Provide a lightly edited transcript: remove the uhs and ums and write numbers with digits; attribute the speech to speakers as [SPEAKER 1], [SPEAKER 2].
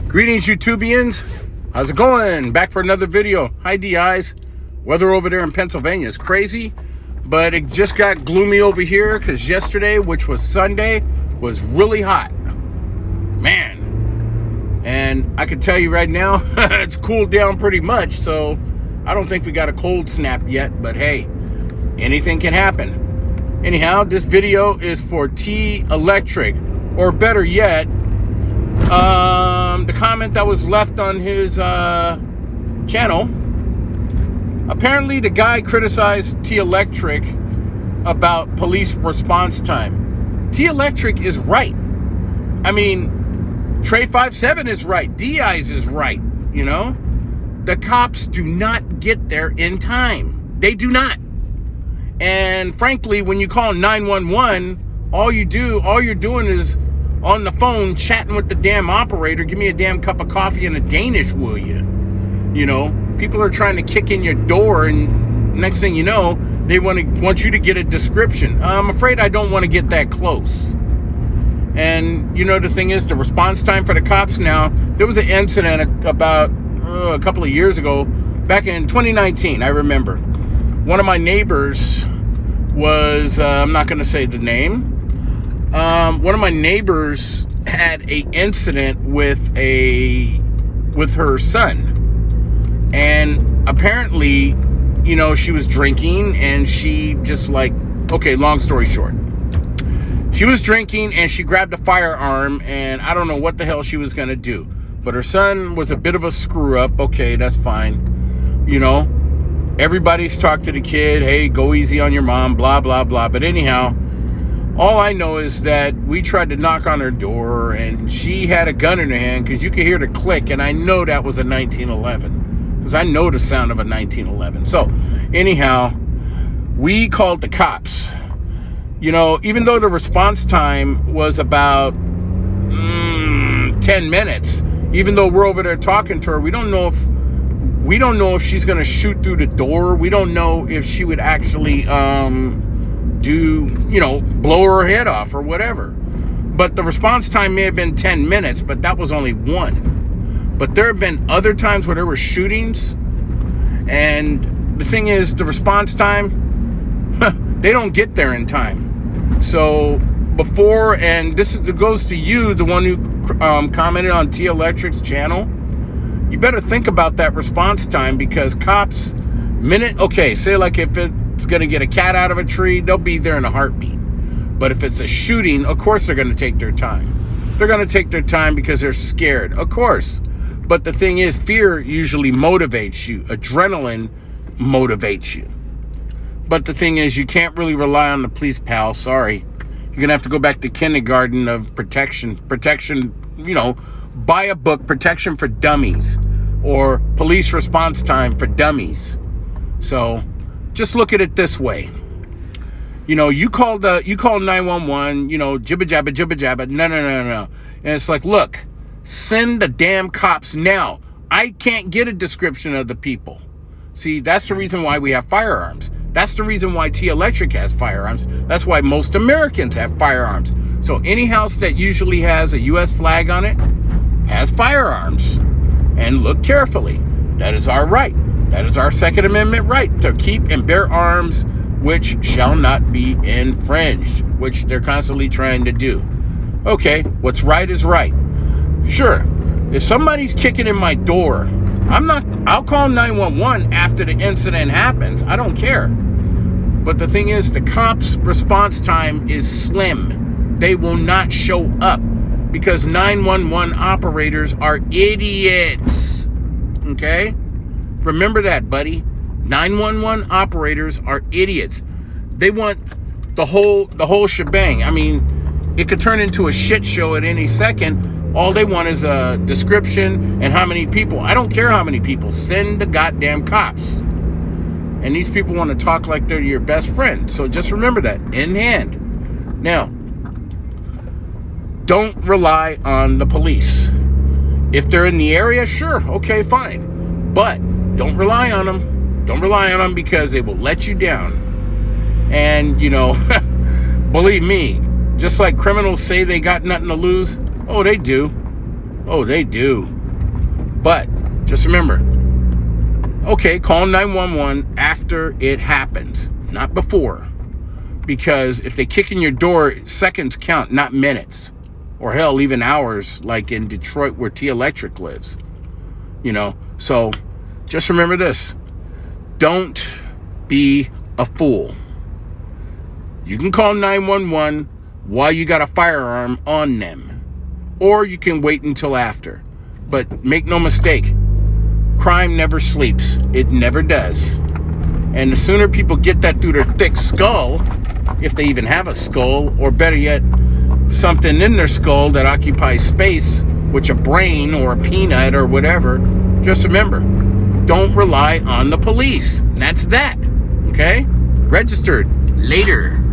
[SPEAKER 1] Greetings, YouTubians. How's it going? Back for another video. Hi, DIs. Weather over there in Pennsylvania is crazy, but it just got gloomy over here because yesterday, which was Sunday, was really hot. Man. And I can tell you right now, it's cooled down pretty much, so I don't think we got a cold snap yet, but hey, anything can happen. Anyhow, this video is for T Electric, or better yet, the comment that was left on his channel. Apparently the guy criticized T Electric about police response time. T Electric is right. I mean, Trey 57 is right. DIs is right. You know, the cops do not get there in time. They do not. And frankly, when you call 911, all you're doing is on the phone chatting with the damn operator. Give me a damn cup of coffee and a Danish, will you? You know, people are trying to kick in your door, and next thing you know, they want you to get a description. I'm afraid I don't want to get that close. And you know, the thing is, the response time for the cops now, there was an incident about a couple of years ago, back in 2019, I remember. One of my neighbors was, I'm not going to say the name. One of my neighbors had an incident with her son, and apparently, you know, she was drinking, and she just okay, long story short, she was drinking and she grabbed a firearm, and I don't know what the hell she was gonna do, but her son was a bit of a screw up. Okay, that's fine. You know, everybody's talked to the kid, hey, go easy on your mom, blah blah blah. But anyhow, all I know is that we tried to knock on her door, and she had a gun in her hand, because you could hear the click, and I know that was a 1911, because I know the sound of a 1911. So, anyhow, we called the cops. You know, even though the response time was about 10 minutes, even though we're over there talking to her, we don't know if she's going to shoot through the door. We don't know if she would actually blow her head off or whatever. But the response time may have been 10 minutes, but that was only one. But there have been other times where there were shootings, and the thing is, the response time, they don't get there in time. So before, and this goes to you, the one who commented on T Electric's channel, you better think about that response time, because cops, say like if it's going to get a cat out of a tree, they'll be there in a heartbeat. But if it's a shooting, of course they're going to take their time. They're going to take their time because they're scared, of course. But the thing is, fear usually motivates you. Adrenaline motivates you. But the thing is, you can't really rely on the police, pal. Sorry. You're going to have to go back to kindergarten of protection, you know, buy a book, Protection for Dummies, or Police Response Time for Dummies. So just look at it this way. You know, you call 911, you know, jibba jabba. No. And it's like, look, send the damn cops now. I can't get a description of the people. See, that's the reason why we have firearms. That's the reason why T Electric has firearms. That's why most Americans have firearms. So any house that usually has a U.S. flag on it has firearms. And look carefully. That is our right. That is our Second Amendment right to keep and bear arms, which shall not be infringed, which they're constantly trying to do. Okay, what's right is right. Sure, if somebody's kicking in my door, I'll call 911 after the incident happens. I don't care. But the thing is, the cops' response time is slim. They will not show up because 911 operators are idiots. Okay? Remember that, buddy. 911 operators are idiots. They want the whole shebang. I mean, it could turn into a shit show at any second. All they want is a description and how many people. I don't care how many people. Send the goddamn cops. And these people want to talk like they're your best friend. So just remember that in hand. Now, don't rely on the police. If they're in the area, sure, okay, fine. But don't rely on them. Don't rely on them, because they will let you down. And, you know, believe me, just like criminals say they got nothing to lose, oh, they do. Oh, they do. But just remember, okay, call 911 after it happens, not before. Because if they kick in your door, seconds count, not minutes. Or hell, even hours, like in Detroit where T Electric lives. You know, so just remember this. Don't be a fool. You can call 911 while you got a firearm on them. Or you can wait until after. But make no mistake, crime never sleeps. It never does. And the sooner people get that through their thick skull, if they even have a skull, or better yet, something in their skull that occupies space, which a brain or a peanut or whatever, just remember, don't rely on the police. And that's that. Okay? Registered. Later.